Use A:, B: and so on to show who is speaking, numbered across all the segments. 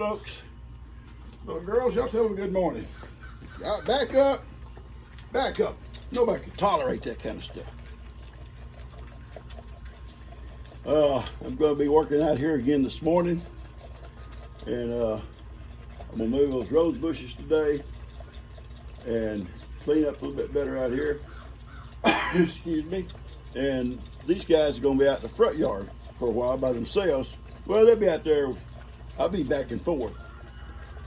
A: folks. Little girls, y'all tell them good morning. Y'all back up. Back up. Nobody can tolerate that kind of stuff. I'm going to be working out here again this morning. And I'm going to move those rose bushes today and clean up a little bit better out here. Excuse me. And these guys are going to be out in the front yard for a while by themselves. Well, they'll be out there. I'll be back and forth.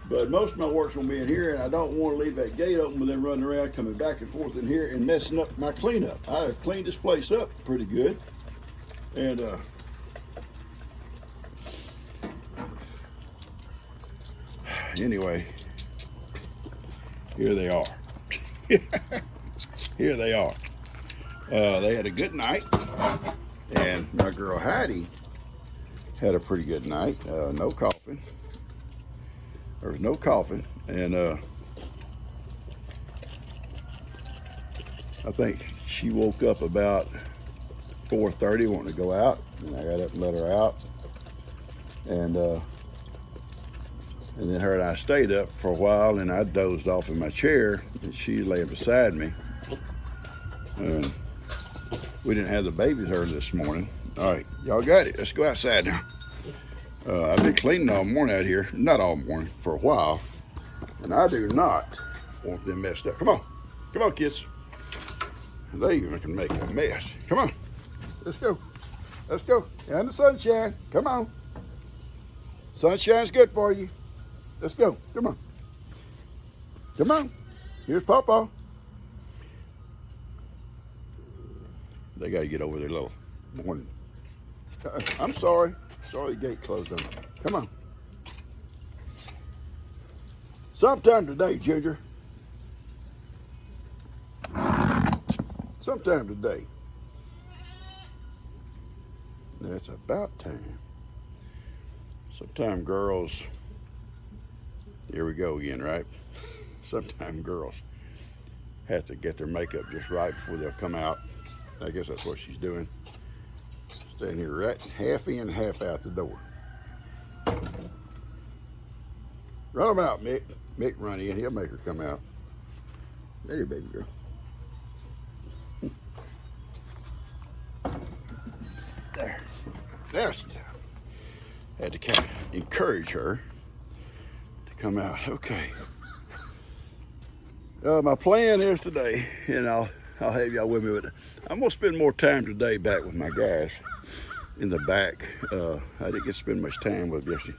A: But most of my work's going to be in here, and I don't want to leave that gate open with them running around, coming back and forth in here and messing up my cleanup. I have cleaned this place up pretty good. And anyway, here they are. Here they are. They had a good night, and my girl Hattie had a pretty good night. No coughing. There was no coughing, and I think she woke up about 4:30 wanting to go out, and I got up and let her out, and then her and I stayed up for a while, and I dozed off in my chair, and she lay beside me. And we didn't have the babies early this morning. All right, y'all got it. Let's go outside now. I've been cleaning all morning out here. Not all morning, for a while. And I do not want them messed up. Come on. Come on, kids. They even can make a mess. Come on. Let's go. Let's go. And the sunshine. Come on. Sunshine's good for you. Let's go. Come on. Come on. Here's Pawpaw. They got to get over their little morning. I'm sorry. Sorry, the gate closed on them. Come on. Sometime today, Ginger. Sometime today. That's about time. Sometime girls, here we go again, right? Sometime girls have to get their makeup just right before they'll come out. I guess that's what she's doing. Standing here right half in, half out the door. Run them out, Mick. Mick, run in. He'll make her come out. There, baby girl. There. There she's out. Had to kind of encourage her to come out. Okay. My plan is today, and I'll have y'all with me, but I'm gonna spend more time today back with my guys in the back. I didn't get to spend much time with yesterday.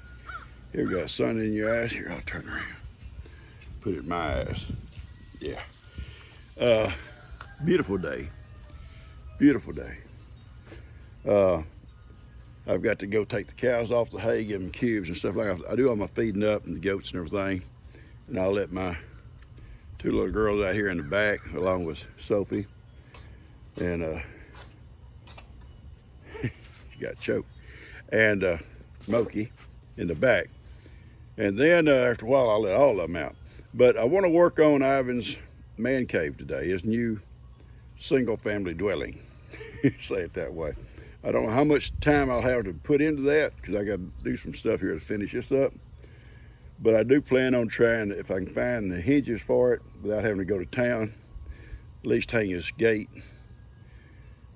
A: Here we got sun in your eyes. Here, I'll turn around. Put it in my eyes. Yeah. Beautiful day. Beautiful day. I've got to go take the cows off the hay, give them cubes and stuff like that. I do all my feeding up and the goats and everything. And I'll let my two little girls out here in the back, along with Sophie. And she got choked. And Moki in the back. And then after a while, I'll let all of them out. But I want to work on Ivan's man cave today, his new single family dwelling. Say it that way. I don't know how much time I'll have to put into that, because I got to do some stuff here to finish this up. But I do plan on trying, if I can find the hinges for it without having to go to town, at least hang his gate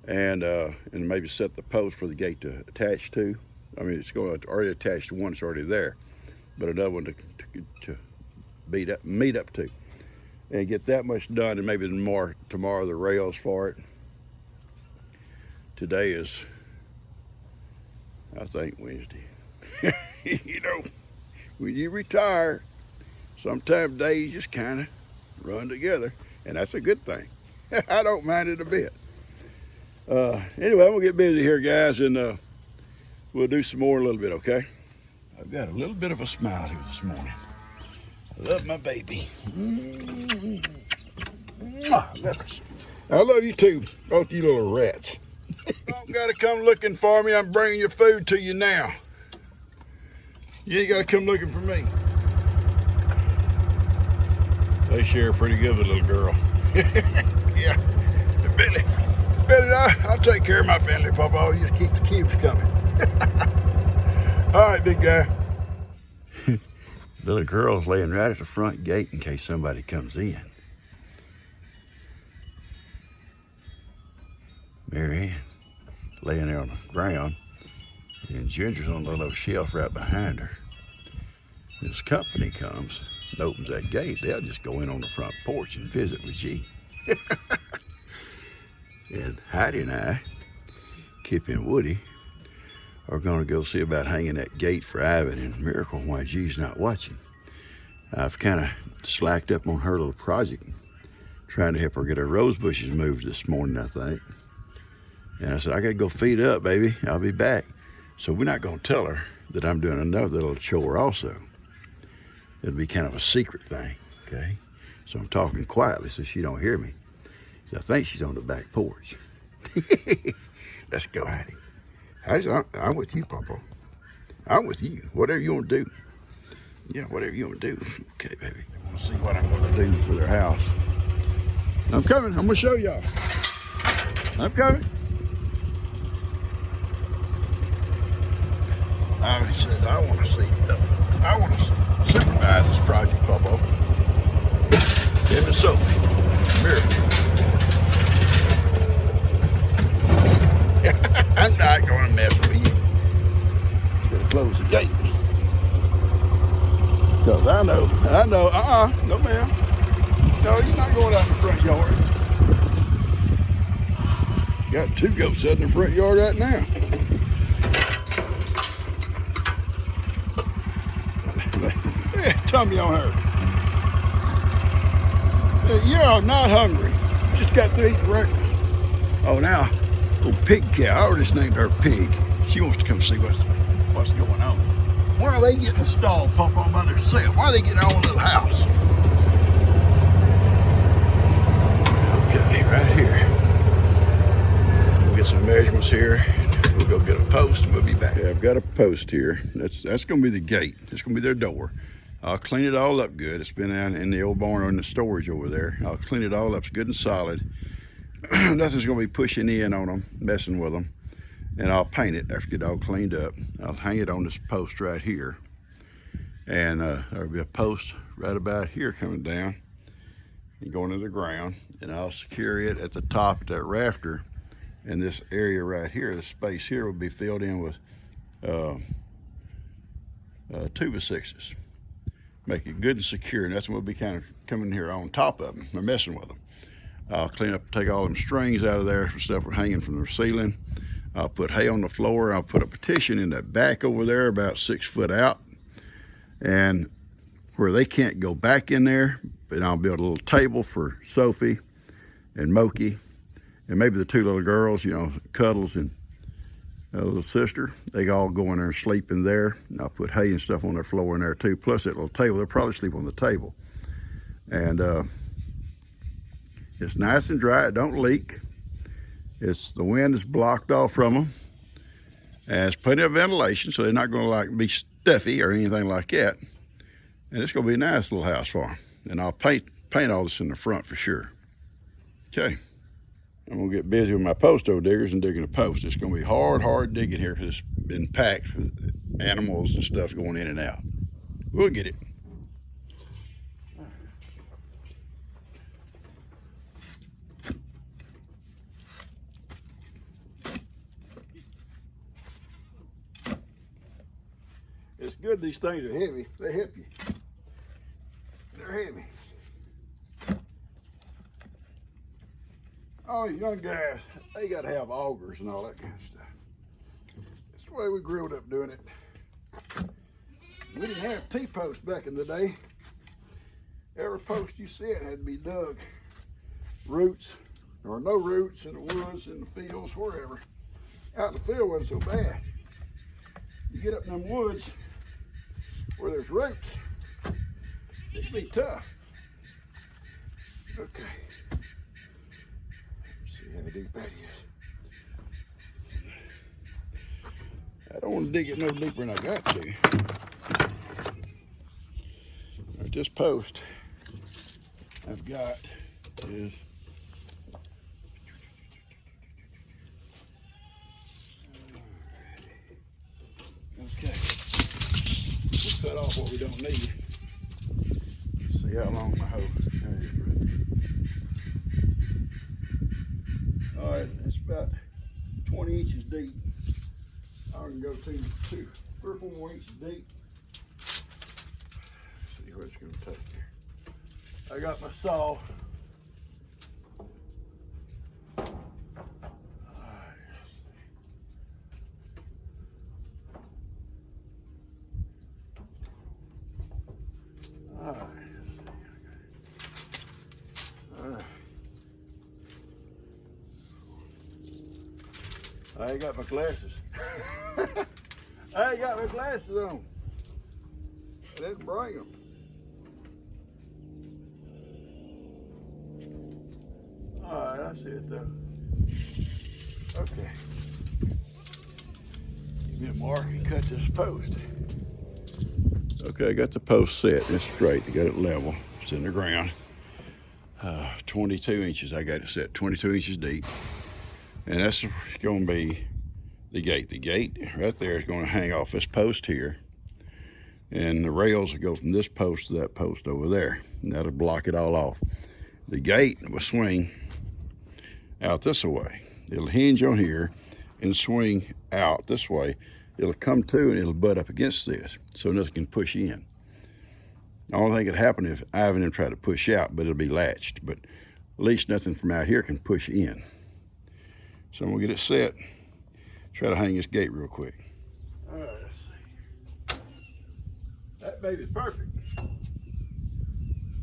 A: and maybe set the post for the gate to attach to. I mean, it's going to already attach to one that's already there, but another one to meet up to, and get that much done, and maybe more tomorrow, the rails for it. Today is, I think, Wednesday. You know, when you retire, sometimes days just kind of run together, and that's a good thing. I don't mind it a bit. Anyway, I'm gonna get busy here, guys, and we'll do some more in a little bit, okay? I've got a little bit of a smile here this morning. I love my baby. I love you too, both you little rats. Don't gotta come looking for me. I'm bringing your food to you now. You ain't gotta come looking for me. They share pretty good with a little girl. Yeah, Billy, I'll take care of my family, Papa. You just keep the cubes coming. All right, big guy. Little girl's laying right at the front gate in case somebody comes in. Mary Ann laying there on the ground, and Ginger's on the little shelf right behind her. This company comes and opens that gate, they'll just go in on the front porch and visit with G. And Heidi and I, Kippy and Woody, are gonna go see about hanging that gate for Ivan and Miracle while G's not watching. I've kind of slacked up on her little project, trying to help her get her rose bushes moved this morning, I think. And I said, I gotta go feed up, baby. I'll be back. So we're not gonna tell her that I'm doing another little chore also. It'll be kind of a secret thing, okay? So I'm talking quietly so she don't hear me. So I think she's on the back porch. Let's go, Heidi. I'm with you, Papa. I'm with you. Whatever you want to do. Yeah, whatever you want to do. Okay, baby. I want to see what I'm going to do for their house. I'm coming. I'm going to show y'all. I'm coming. I said, I want to see. I want to supervise this project, Papa. Him and Sophie. Miracle. I'm not going to mess with you. Better close the gate. Because I know, no ma'am. No, you're not going out in the front yard. Got 2 goats out in the front yard right now. Tummy on her. You're not hungry. Just got to eat breakfast. Oh, now, little pig cow. I already named her Pig. She wants to come see what's going on. Why are they getting stalled, Papa, by themselves? Why are they getting their own little house? Okay, right here. We'll get some measurements here. We'll go get a post and we'll be back. Okay, I've got a post here. That's going to be the gate. That's going to be their door. I'll clean it all up good. It's been down in the old barn or in the storage over there. I'll clean it all up. It's good and solid. Nothing's going to be pushing in on them, messing with them. And I'll paint it after I get it all cleaned up. I'll hang it on this post right here. And there'll be a post right about here coming down and going to the ground. And I'll secure it at the top of that rafter. And this area right here, the space here, will be filled in with 2x6s. Make it good and secure, and that's what we'll be kind of coming here on top of them or messing with them. I'll clean up, take all them strings out of there, some stuff hanging from the ceiling. I'll put hay on the floor. I'll put a partition in the back over there about 6 foot out, and where they can't go back in there. And I'll build a little table for Sophie and Moki, and maybe the 2 little girls, you know, Cuddles and a little sister. They all go in there and sleep in there. I'll put hay and stuff on their floor in there too, plus that little table. They'll probably sleep on the table. And it's nice and dry, it don't leak. The wind is blocked off from them. And there's plenty of ventilation, so they're not gonna like be stuffy or anything like that. And it's gonna be a nice little house for them. And I'll paint all this in the front for sure. Okay. I'm gonna get busy with my posto diggers and digging a post. It's gonna be hard digging here because it's been packed with animals and stuff going in and out. We'll get it. It's good these things are heavy. They help you. They're heavy. Oh, young guys, they got to have augers and all that kind of stuff. That's the way we grew up doing it. We didn't have T-posts back in the day. Every post you set had to be dug. Roots, or no roots, in the woods, in the fields, wherever. Out in the field wasn't so bad. You get up in them woods where there's roots, it can be tough. Okay. How deep that is. I don't want to dig it no deeper than I got to. At this post I've got is okay. We'll cut off what we don't need. See how long my hose is. All right, it's about 20 inches deep. I can go to 3 or 4 inches deep. Let's see what it's going to take here. I got my saw. I ain't got my glasses. I ain't got my glasses on. I didn't bring them. All right, I see it though. Okay. Give me a mark and cut this post. Okay, I got the post set. It's straight. I got it level. It's in the ground. 22 inches. I got it set 22 inches deep. And that's going to be the gate. The gate right there is going to hang off this post here. And the rails will go from this post to that post over there. And that'll block it all off. The gate will swing out this way. It'll hinge on here and swing out this way. It'll come to and it'll butt up against this so nothing can push in. The only thing that could happen if Ivan and try to push out, but it'll be latched. But at least nothing from out here can push in. So I'm gonna get it set, try to hang this gate real quick. All right, let's see. That baby's perfect.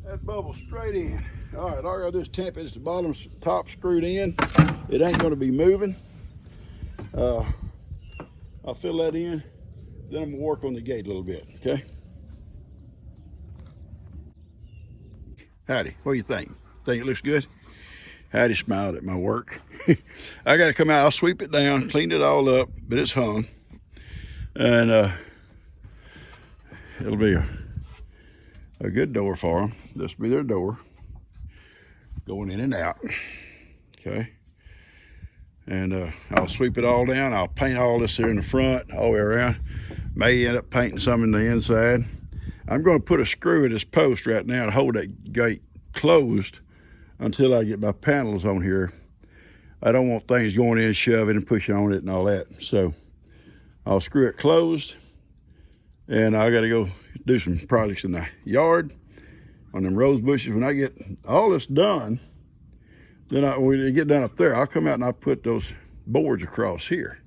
A: That bubble's straight in. All right, all I gotta do is tamp it at the bottom, top screwed in. It ain't gonna be moving. I'll fill that in, then I'm gonna work on the gate a little bit, okay? Howdy, what do you think? Think it looks good? Howdy smiled at my work. I got to come out, I'll sweep it down, clean it all up, but it's hung. And it'll be a good door for them. This will be their door, going in and out, okay? And I'll sweep it all down. I'll paint all this here in the front, all the way around. May end up painting some in the inside. I'm gonna put a screw in this post right now to hold that gate closed until I get my panels on here. I don't want things going in, shoving and pushing on it and all that. So I'll screw it closed, and I gotta go do some projects in the yard on them rose bushes. When I get all this done, then when it get done up there, I'll come out and I'll put those boards across here.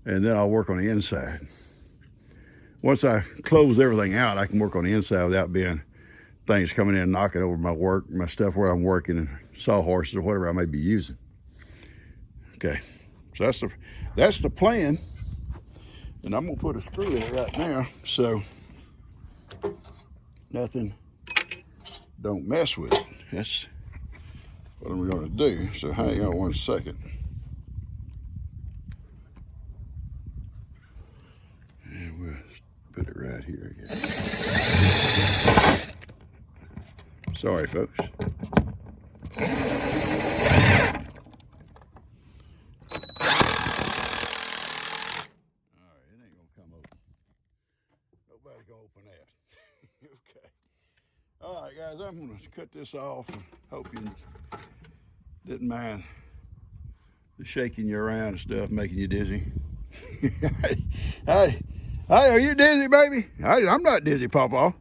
A: And then I'll work on the inside. Once I close everything out, I can work on the inside without being things coming in and knocking over my work, my stuff where I'm working, and sawhorses or whatever I may be using. Okay, so that's the plan. And I'm gonna put a screw in it right now so nothing don't mess with it. That's what I'm gonna do. So hang on one second. And we'll put it right here again. Sorry, folks. All right, it ain't gonna come open. Nobody's gonna open that. Okay. All right, guys, I'm gonna cut this off and hope you didn't mind the shaking you around and stuff, making you dizzy. Hey, are you dizzy, baby? I'm not dizzy, Pawpaw.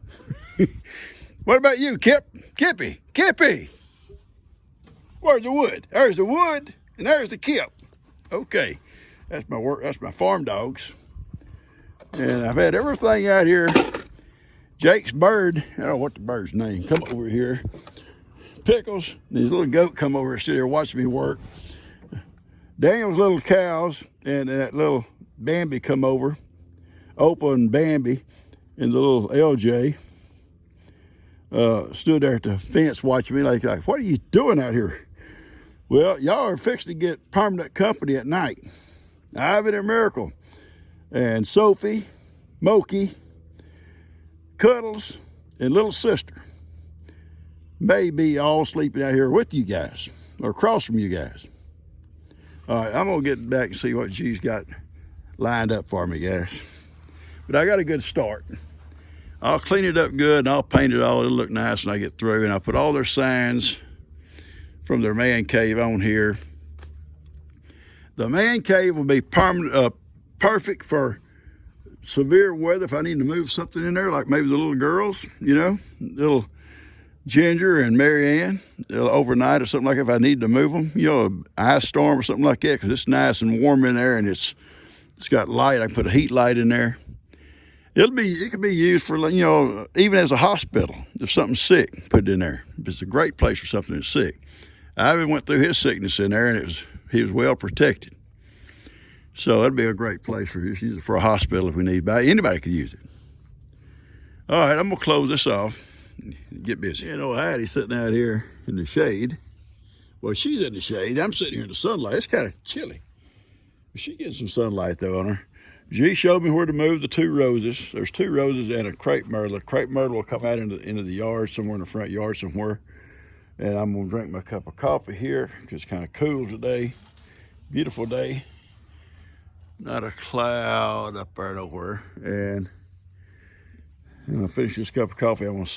A: What about you, Kippy? Where's the wood? There's the wood, and there's the Kip. Okay, that's my work. That's my farm dogs. And I've had everything out here. Jake's bird, I don't know what the bird's name, come over here. Pickles, and his little goat come over and sit there watching me work. Daniel's little cows and that little Bambi come over. Opal and Bambi and the little LJ stood there at the fence watching me like, what are you doing out here? Well, y'all are fixing to get permanent company at night. Ivan and Miracle and Sophie, Moki, Cuddles, and little sister may be all sleeping out here with you guys or across from you guys. All right, I'm gonna get back and see what she's got lined up for me, guys. But I got a good start. I'll clean it up good and I'll paint it all. It'll look nice when I get through. And I'll put all their signs from their man cave on here. The man cave will be perfect for severe weather if I need to move something in there, like maybe the little girls, you know, little Ginger and Marianne, overnight or something like that, if I need to move them, you know, an ice storm or something like that, because it's nice and warm in there and it's got light. I can put a heat light in there. It could be used for, you know, even as a hospital. If something's sick, put it in there. It's a great place for something that's sick. Ivan went through his sickness in there, and he was well protected. So it'd be a great place for use it for a hospital if we need. Anybody could use it. All right, I'm gonna close this off. Get busy. You know, Hattie's sitting out here in the shade. Well, she's in the shade. I'm sitting here in the sunlight. It's kind of chilly. She gets some sunlight though on her. G showed me where to move the 2 roses. There's 2 roses and a crepe myrtle. The crepe myrtle will come out into the yard, somewhere in the front yard somewhere. And I'm gonna drink my cup of coffee here because it's kind of cool today. Beautiful day. Not a cloud up there nowhere. And I'm gonna finish this cup of coffee. I'm gonna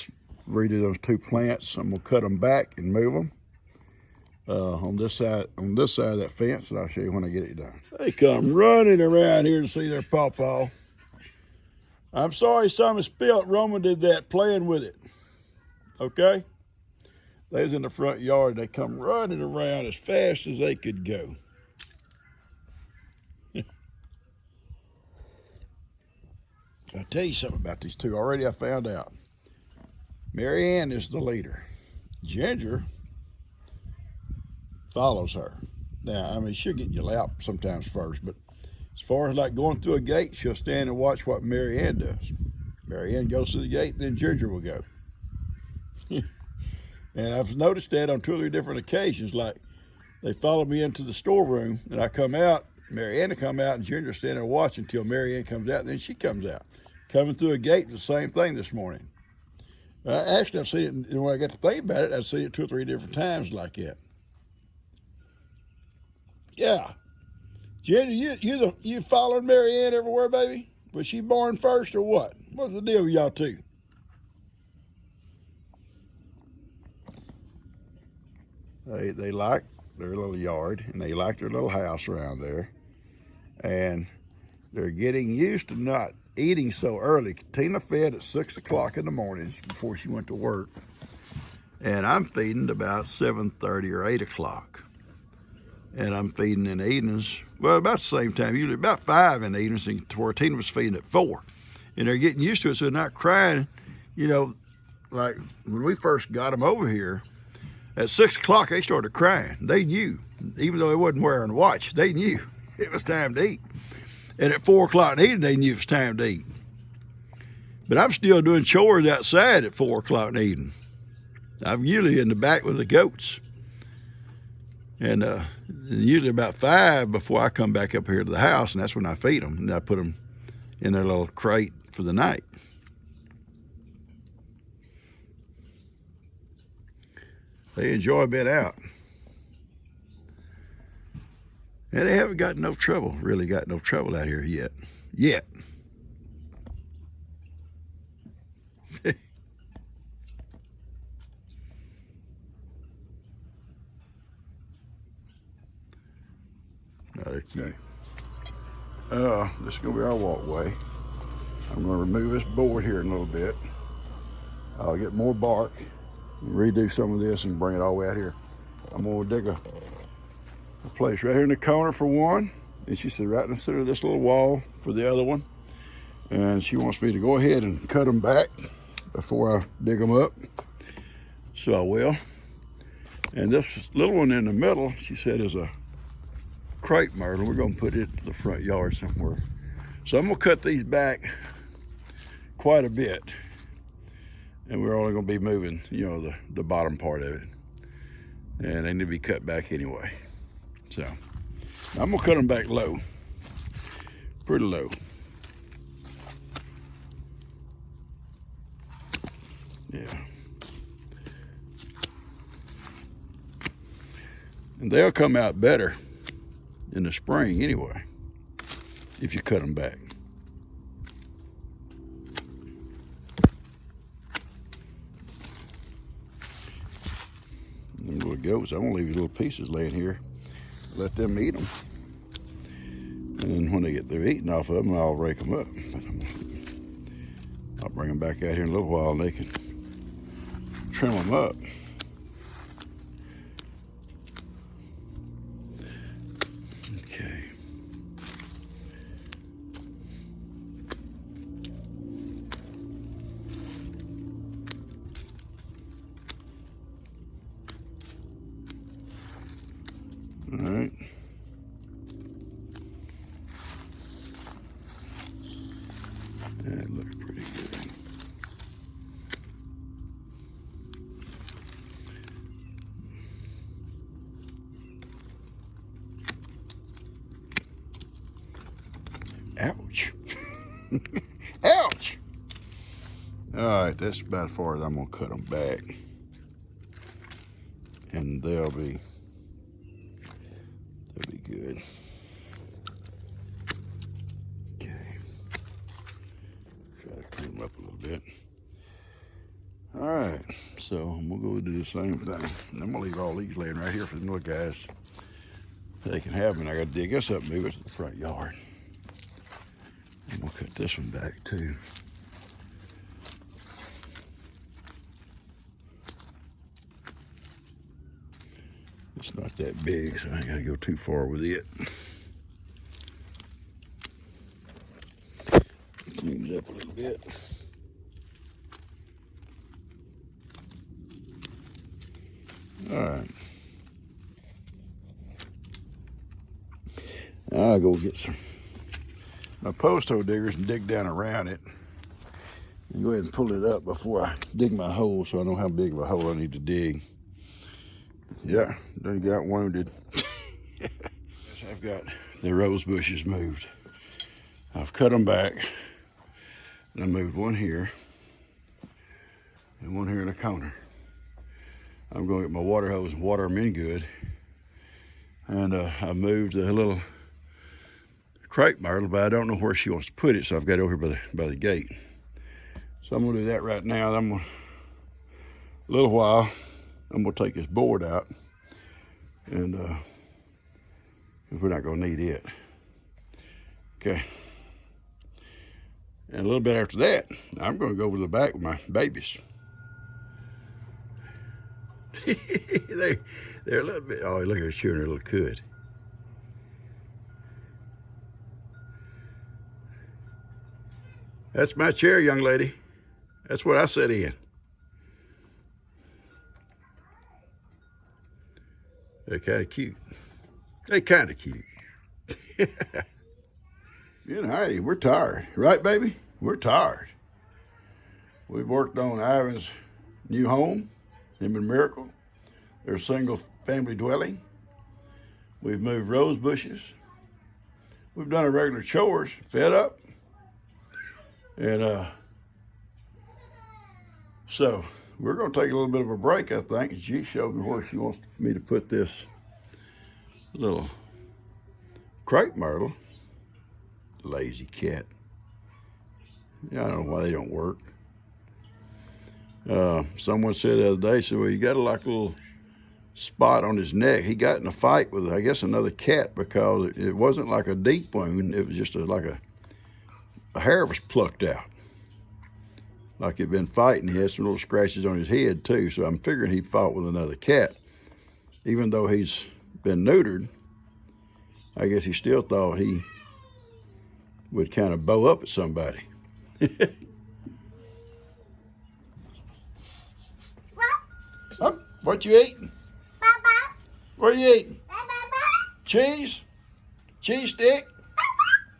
A: redo those 2 plants. I'm gonna cut them back and move them on this side of that fence, and I'll show you when I get it done. They come running around here to see their pawpaw. I'm sorry something spilt. Roman did that playing with it. Okay? They was in the front yard. They come running around as fast as they could go. I'll tell you something about these 2 already. I found out. Marianne is the leader. Ginger follows her. Now, I mean, she'll get in your lap sometimes first, but as far as like going through a gate, she'll stand and watch what Marianne does. Marianne goes through the gate, then Ginger will go. And I've noticed that on 2 or 3 different occasions. Like, they follow me into the storeroom, and I come out, Marianne will come out, and Ginger stand there watching until Marianne comes out, and then she comes out. Coming through a gate, the same thing this morning. Actually, I've seen it, when I got to think about it, I've seen it 2 or 3 different times like that. Yeah. Ginger, you following Marianne everywhere, baby? Was she born first or what? What's the deal with y'all 2? They like their little yard, and they like their little house around there. And they're getting used to not eating so early. Tina fed at 6 o'clock in the mornings before she went to work. And I'm feeding about 7:30 or 8 o'clock. And I'm feeding in the evenings, well, about the same time, usually about 5 in the evenings, to where Tina was feeding at 4. And they're getting used to it, so they're not crying. You know, like when we first got them over here, at 6 o'clock, they started crying. They knew, even though they wasn't wearing a watch, they knew it was time to eat. And at 4 o'clock in the evening, they knew it was time to eat. But I'm still doing chores outside at 4 o'clock in the evening. I'm usually in the back with the goats. And usually about 5 before I come back up here to the house, and that's when I feed them. And I put them in their little crate for the night. They enjoy being out. And they haven't got no trouble, really got no trouble out here yet. Yet. Okay. This is gonna be our walkway. I'm gonna remove this board here in a little bit. I'll get more bark, redo some of this, and bring it all the way out here. I'm gonna dig a place right here in the corner for one, and she said right in the center of this little wall for the other one. And she wants me to go ahead and cut them back before I dig them up. So I will. And this little one in the middle, she said, is a crepe myrtle. We're gonna put it to the front yard somewhere. So I'm gonna cut these back quite a bit. And we're only gonna be moving, you know, the bottom part of it. And they need to be cut back anyway. So I'm gonna cut them back low, pretty low. Yeah. And they'll come out better in the spring anyway, if you cut them back. goats. I'm gonna leave these little pieces laying here, let them eat them. And then when they get through eating off of them, I'll rake them up. I'll bring them back out here in a little while and they can trim them up. Okay. All right. That looks pretty good. Ouch. Ouch. All right, that's about as far as I'm gonna cut them back. And they'll be good. Okay. Try to clean them up a little bit. All right, so I'm gonna go do the same thing. And I'm gonna leave all these laying right here for the little guys. They can have them, and I gotta dig this up and move it to the front yard. I'm gonna cut this one back too. It's not that big, so I ain't gotta go too far with it. Clean it up a little bit. All right. Now I'll go get my post hole diggers and dig down around it. And go ahead and pull it up before I dig my hole so I know how big of a hole I need to dig. Yeah, done got wounded. I've got the rose bushes moved. I've cut them back. And I moved one here and one here in the corner. I'm going to get my water hose and water them in good. And I moved a little crepe myrtle, but I don't know where she wants to put it, so I've got it over here by the gate. So I'm going to do that right now. I'm going to, a little while, I'm going to take this board out, and we're not going to need it. Okay. And a little bit after that, I'm going to go over to the back with my babies. They're a little bit, oh, look at her chewing her little cud. That's my chair, young lady. That's what I sit in. They're kind of cute. They're kind of cute. Me and Heidi, we're tired. Right, baby? We're tired. We've worked on Ivan's new home, him and Miracle, their single family dwelling. We've moved rose bushes. We've done our regular chores, fed up. And so we're going to take a little bit of a break, I think. She showed me where she wants me to put this little crepe myrtle. Lazy cat. Yeah, I don't know why they don't work. Someone said the other day, said, well, you got a little spot on his neck. He got in a fight with, I guess, another cat because it wasn't like a deep wound. It was just like a hair was plucked out. Like he'd been fighting. He had some little scratches on his head too. So I'm figuring he fought with another cat. Even though he's been neutered, I guess he still thought he would kind of bow up at somebody. Oh, what you eating?
B: Papa.
A: What are you eating?
B: Papa.
A: Cheese? Cheese stick?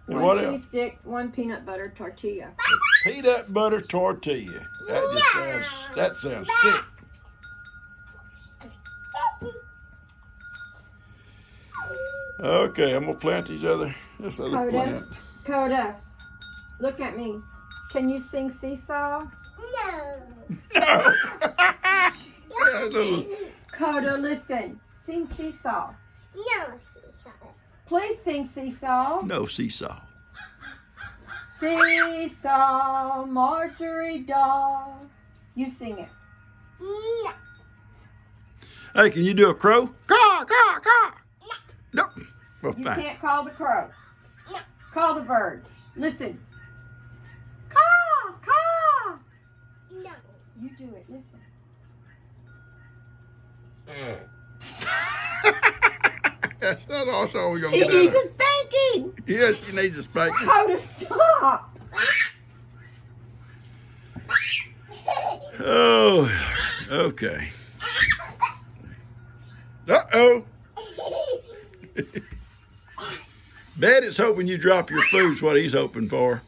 A: And
C: One
A: what
C: cheese
A: else?
C: stick, one peanut butter tortilla.
A: Peanut butter tortilla. That sounds sick. Okay, I'm gonna plant this other plant.
C: Coda, look at me. Can you sing seesaw?
B: No.
A: No. Yeah, little.
C: Coda, listen. Sing seesaw.
B: No.
C: Please sing seesaw.
A: No seesaw.
C: Seesaw, Marjorie dog. You sing it.
B: No.
A: Hey, can you do a crow? Caw, caw, caw. No. Well,
C: You
A: fine.
C: can't call the crow. Call the birds. Listen. Caw, caw.
B: No.
C: You do it. Listen.
A: That's not all we're going to
C: She
A: get out
C: needs
A: of.
C: a spanking.
A: Yes, she needs a spanking.
C: How to stop.
A: Oh, okay. Uh-oh. Betty's hoping you drop your food's what he's hoping for.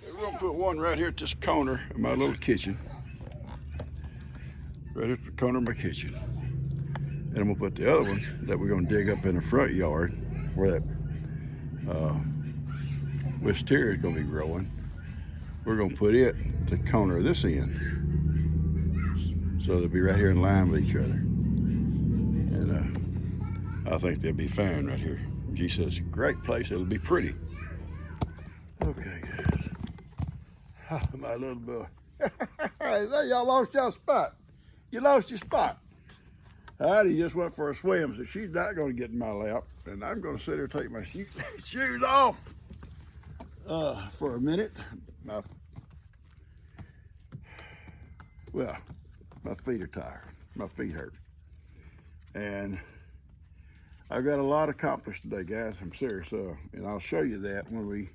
A: We're going to put one right here at this corner of my little kitchen. Right at the corner of my kitchen. And I'm going to put the other one that we're going to dig up in the front yard where that wisteria is going to be growing. We're going to put it at the corner of this end. So they'll be right here in line with each other. And I think they'll be fine right here. G says it's a great place. It'll be pretty. Okay, guys. Oh, my little boy. Hey, there, y'all lost your spot. You lost your spot. Heidi just went for a swim, so she's not going to get in my lap. And I'm going to sit here and take my shoes off for a minute. My feet are tired. My feet hurt. And I've got a lot accomplished today, guys. I'm serious. And I'll show you that when we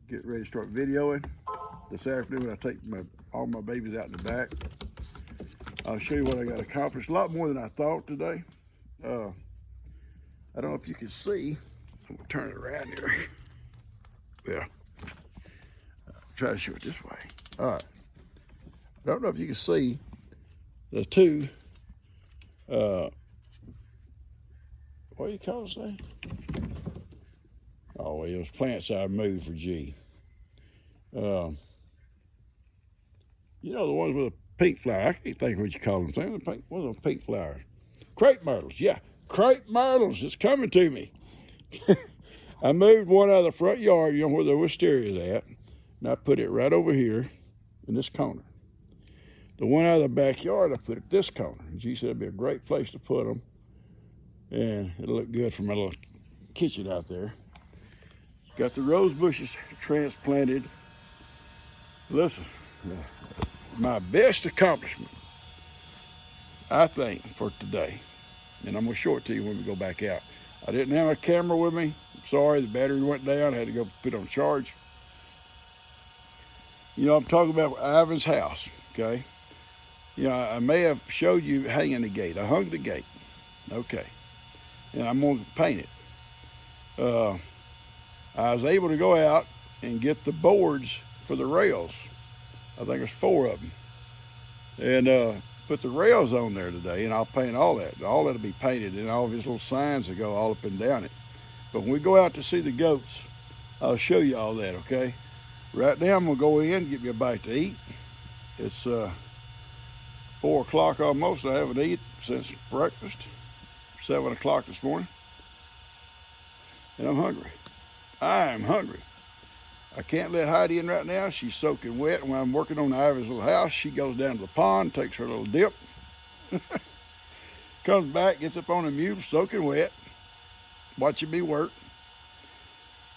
A: get ready to start videoing this afternoon when I take all my babies out in the back. I'll show you what I got accomplished. A lot more than I thought today. I don't know if you can see. I'm gonna turn it around here. Yeah. Try to show it this way. All right. I don't know if you can see the two, what do you call this thing? Oh, well, it was plants I moved for G. You know, the ones with a pink flower. I can't think what you call them. What are those pink flowers? Crepe myrtles. Yeah, crepe myrtles. It's coming to me. I moved one out of the front yard, you know, where the wisteria is at, and I put it right over here in this corner. The one out of the backyard, I put it this corner. And she said it'd be a great place to put them, and it'll look good for my little kitchen out there. Got the rose bushes transplanted. Listen, my best accomplishment, I think, for today, and I'm going to show it to you when we go back out. I didn't have a camera with me. I'm sorry, the battery went down. I had to go put it on charge. You know, I'm talking about Ivan's house, okay? You know, I may have showed you hanging the gate. I hung the gate, okay, and I'm going to paint it. I was able to go out and get the boards for the rails. I think there's 4 of them. And put the rails on there today, and I'll paint all that. All that'll be painted, and all of his little signs will go all up and down it. But when we go out to see the goats, I'll show you all that, okay? Right now, I'm gonna go in and get me a bite to eat. It's 4 o'clock almost. I haven't eaten since breakfast, 7 o'clock this morning. And I'm hungry. I am hungry. I can't let Heidi in right now. She's soaking wet. When I'm working on Ivy's little house, she goes down to the pond, takes her little dip, comes back, gets up on the mule, soaking wet, watching me work.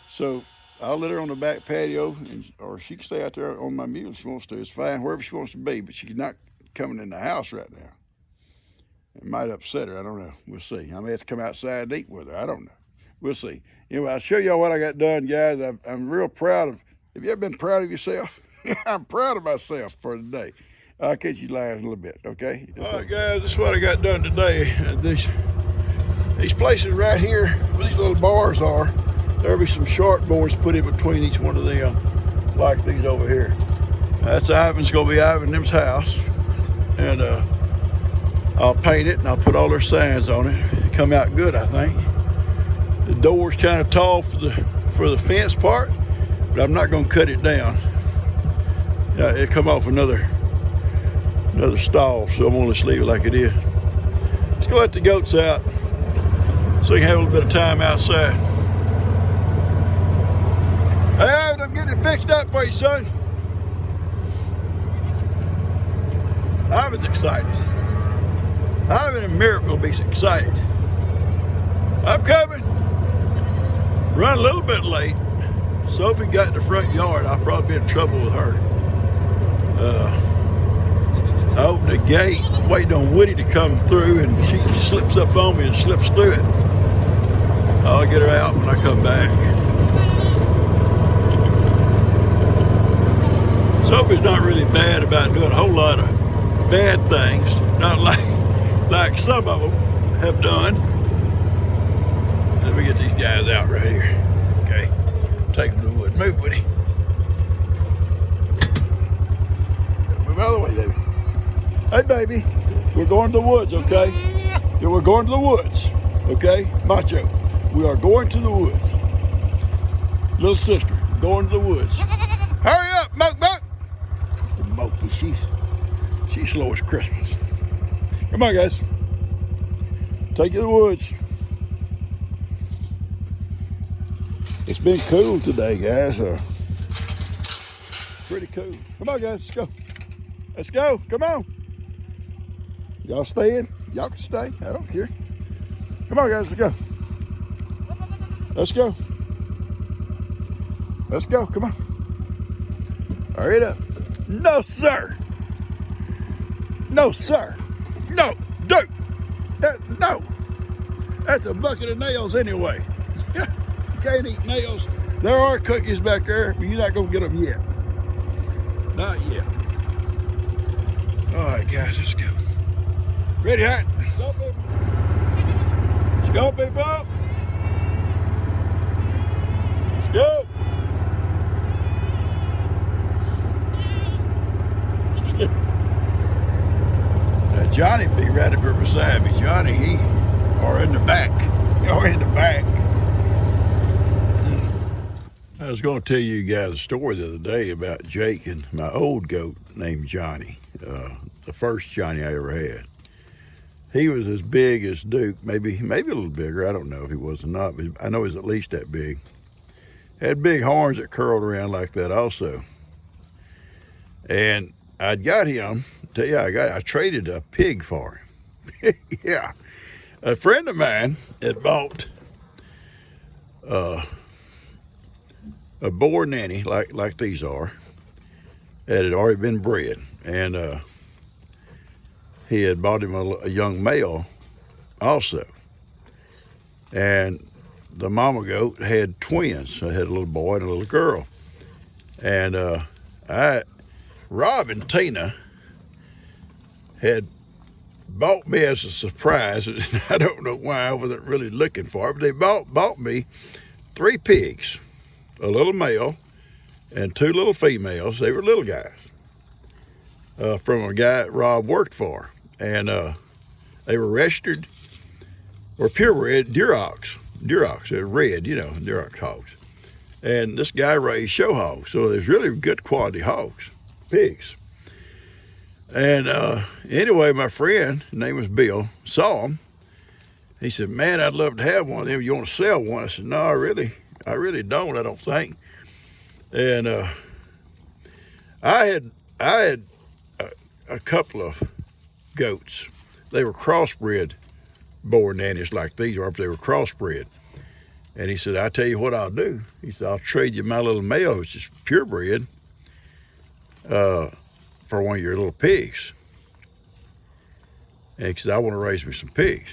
A: So I'll let her on the back patio, or she can stay out there on my mule if she wants to. It's fine, wherever she wants to be, but she's not coming in the house right now. It might upset her. I don't know. We'll see. I may have to come outside and eat with her. I don't know. We'll see. Anyway, I'll show y'all what I got done, guys. I'm real proud of. Have you ever been proud of yourself? I'm proud of myself for today. I'll catch you live in a little bit, okay? All right, guys, this is what I got done today. These places right here, where these little bars are, there'll be some short boards put in between each one of them, like these over here. That's Ivan's gonna be Ivan and them's house, and I'll paint it and I'll put all their signs on it. It'll come out good, I think. The door's kind of tall for the fence part, but I'm not going to cut it down. It'll come off another stall, so I'm going to just leave it like it is. Let's go let the goats out so we can have a little bit of time outside. Hey, I'm getting it fixed up for you, son. I was excited. Ivan and Miracle will be excited. I'm coming. Run a little bit late. Sophie got in the front yard. I'll probably be in trouble with her. I opened the gate, waiting on Woody to come through, and she slips up on me and slips through it. I'll get her out when I come back. Sophie's not really bad about doing a whole lot of bad things, not like some of them have done. Let me get these guys out right here. Okay, take them to the wood. Move, Woody. Move out of the way, baby. Hey, baby, we're going to the woods, okay? Yeah, we're going to the woods, okay? Macho, we are going to the woods. Little sister, going to the woods. Hurry up, Moke. Mokey, she's slow as Christmas. Come on, guys. Take you to the woods. It's been cool today, guys. Pretty cool. Come on, guys, let's go. Let's go, come on. Y'all staying? Y'all can stay, I don't care. Come on, guys, let's go. Let's go. Let's go, come on. Hurry it up. No, sir. No, sir. No, dude. No. That's a bucket of nails anyway. Can't eat nails. There are cookies back there, but you're not going to get them yet. Not yet. All right, guys, let's go. Ready, hot? Go, baby. Let's go, people. Let's go. Now, Johnny be right up here beside me. Johnny, he are in the back. You're in the back. I was going to tell you guys a story the other day about Jake and my old goat named Johnny, the first Johnny I ever had. He was as big as Duke, maybe a little bigger. I don't know if he was or not, but I know he was at least that big. Had big horns that curled around like that also. And I'd got him, tell you, I traded a pig for him. Yeah. A friend of mine had bought a boar nanny like these are, that had already been bred, and he had bought him a young male also, and the mama goat had twins. I had a little boy and a little girl, and Rob and Tina had bought me as a surprise, and I don't know why I wasn't really looking for it, but they bought me 3 pigs. A little male and 2 little females. They were little guys from a guy Rob worked for. And they were registered or purebred Durocs. They're red, Duroc hogs. And this guy raised show hogs. So there's really good quality hogs, pigs. And anyway, my friend, his name was Bill, saw him. He said, man, I'd love to have one of them. You want to sell one? I said, no, I really don't, I don't think. And I had a couple of goats. They were crossbred boar nannies like these are, but they were crossbred. And he said, I'll tell you what I'll do. He said, I'll trade you my little male, which is purebred, for one of your little pigs. And he said, I want to raise me some pigs.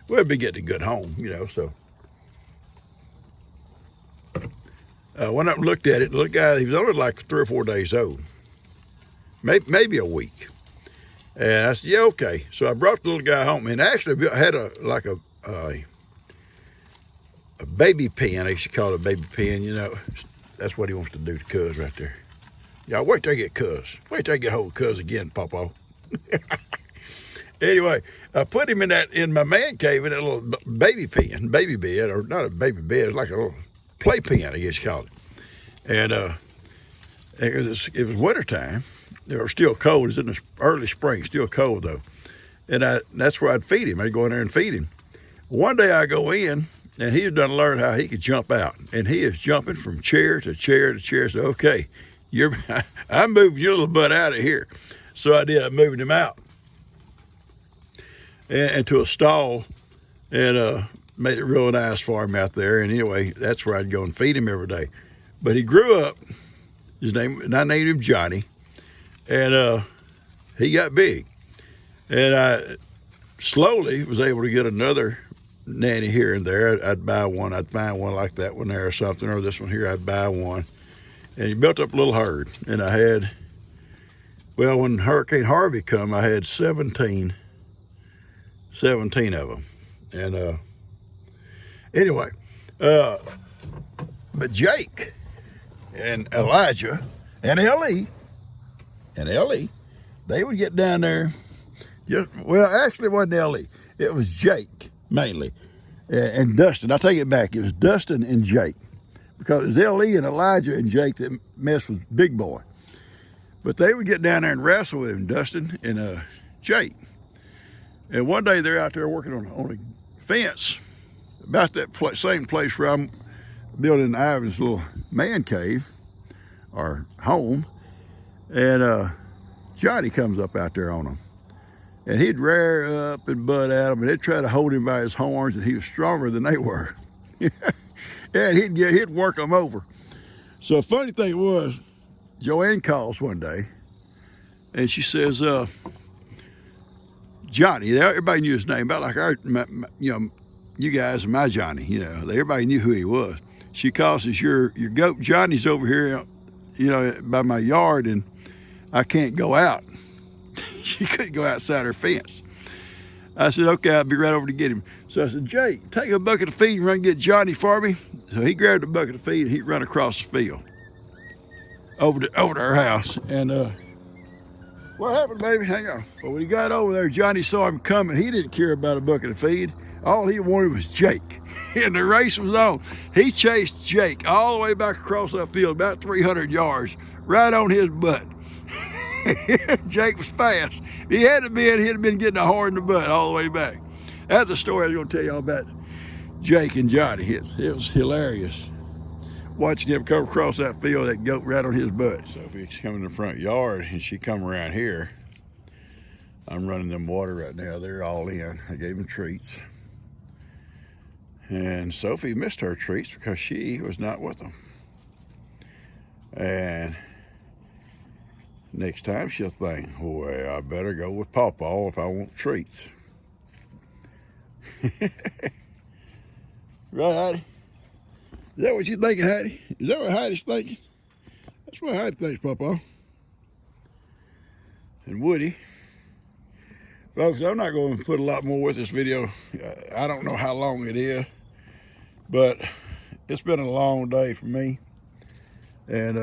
A: We'll be getting a good home, so. Went up and looked at it. The little guy, he was only like 3 or 4 days old, maybe a week. And I said, yeah, okay. So I brought the little guy home, and actually had a baby pen. I used to call it a baby pen. That's what he wants to do to Cuz right there. Y'all wait till I get Cuz. Wait till I get hold of Cuz again, Papa. Anyway, I put him in my man cave in that little baby bed, or not a baby bed, it's like a little playpen, I guess you call it. And it was wintertime. It was still cold. It was in the early spring, still cold though. And that's where I'd feed him. I'd go in there and feed him. One day I go in, and he was done learn how he could jump out. And he is jumping from chair to chair to chair. So, okay, I moved your little butt out of here. So I did. I moved him out. and to a stall, and made it real nice for him out there. And anyway, that's where I'd go and feed him every day. But he grew up. I named him Johnny, and he got big. And I slowly was able to get another nanny here and there. I'd buy one. I'd find one like that one there or something, or this one here. I'd buy one. And he built up a little herd. And I had, well, when Hurricane Harvey come, I had 17 of them. And anyway, but Jake and Elijah and Ellie, they would get down there. Well, actually, it wasn't Ellie. It was Jake mainly, and Dustin. I take it back. It was Dustin and Jake, because it was Ellie and Elijah and Jake that messed with Big Boy. But they would get down there and wrestle with him, Dustin and Jake. And one day they're out there working on a fence about that same place where I'm building Ivan's little man cave or home. And Johnny comes up out there on them. And he'd rear up and butt at them, and they'd try to hold him by his horns, and he was stronger than they were. And he'd work them over. So the funny thing was, Joanne calls one day, and she says, Johnny, everybody knew his name, about like you guys and my Johnny, everybody knew who he was. She calls, says, your goat Johnny's over here, by my yard, and I can't go out. She couldn't go outside her fence. I said, okay, I'll be right over to get him. So I said, Jake, take a bucket of feed and run and get Johnny for me. So he grabbed a bucket of feed and he'd run across the field over to our house. And what happened, baby? Hang on. Well, when he got over there, Johnny saw him coming. He didn't care about a bucket of feed. All he wanted was Jake. And the race was on. He chased Jake all the way back across that field, about 300 yards, right on his butt. Jake was fast. If he had been, he'd have been getting a horn in the butt all the way back. That's a story I was going to tell y'all about Jake and Johnny. It was hilarious watching him come across that field, that goat right on his butt. So if he's coming in the front yard and she come around here, I'm running them water right now. They're all in. I gave them treats. And Sophie missed her treats because she was not with them. And next time she'll think, well, I better go with Pawpaw if I want treats. Right, Heidi? Is that what you're thinking, Heidi? Is that what Heidi's thinking? That's what Heidi thinks, Pawpaw. And Woody. Folks, I'm not going to put a lot more with this video. I don't know how long it is, but it's been a long day for me. And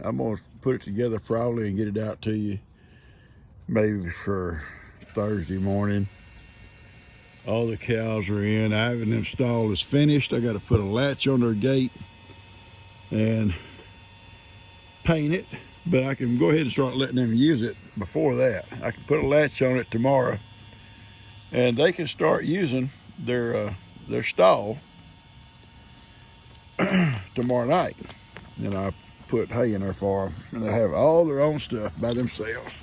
A: I'm going to put it together probably and get it out to you maybe for Thursday morning. All the cows are in. Ivan install is finished. I got to put a latch on their gate and paint it, but I can go ahead and start letting them use it before that. I can put a latch on it tomorrow, and they can start using their stall tomorrow night. And I put hay in there for them, and they have all their own stuff by themselves.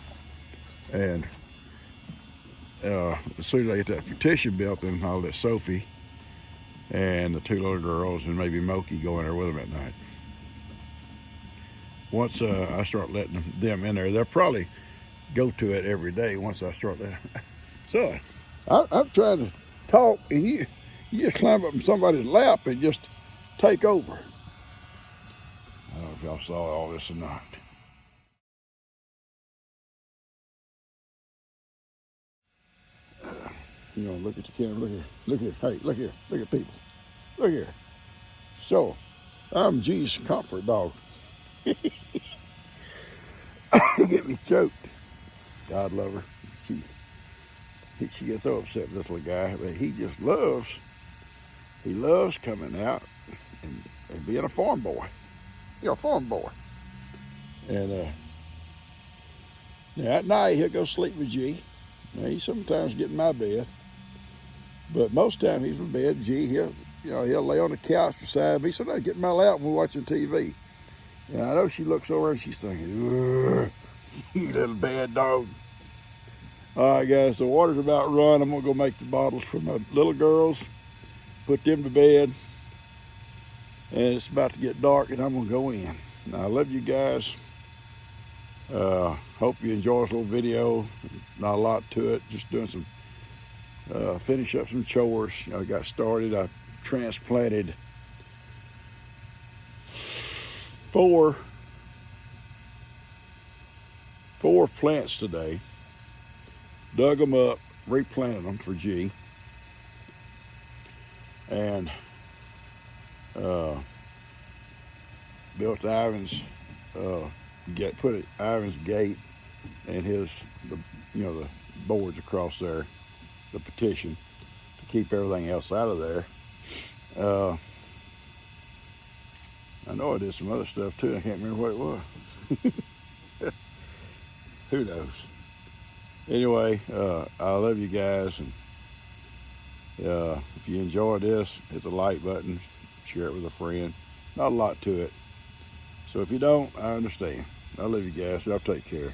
A: And as soon as I get that petition built, then I'll let Sophie and the two little girls and maybe Moki go in there with them at night. Once I start letting them in there, they'll probably go to it every day once I start letting them. So I'm trying to talk, and you just climb up in somebody's lap and just take over. I don't know if y'all saw all this or not. Look at the camera. Look here. Look here. Hey, look here. Look at people. Look here. So, I'm G's comfort dog. He get me choked. God love her. She gets so upset with this little guy, but he just loves coming out and being a farm boy. A farm boy. And now at night he'll go sleep with G. Now, he sometimes get in my bed, but most time he's in bed. G, he'll lay on the couch beside me. Sometimes get in my lap when we're watching TV. And I know she looks over and she's thinking, you little bad dog. All right, guys, the water's about run. I'm gonna go make the bottles for my little girls, put them to bed, and it's about to get dark, and I'm gonna go in. Now, I love you guys. Hope you enjoy this little video. Not a lot to it, just doing some, finish up some chores. I got started. I transplanted four plants today. Dug them up, replanted them for G, and built Ivan's put Ivan's gate and the boards across there, the petition, to keep everything else out of there. I know I did some other stuff too. I can't remember what it was. Who knows? Anyway, I love you guys, and if you enjoy this, hit the like button, share it with a friend. Not a lot to it. So if you don't, I understand. I love you guys. Y'all take care.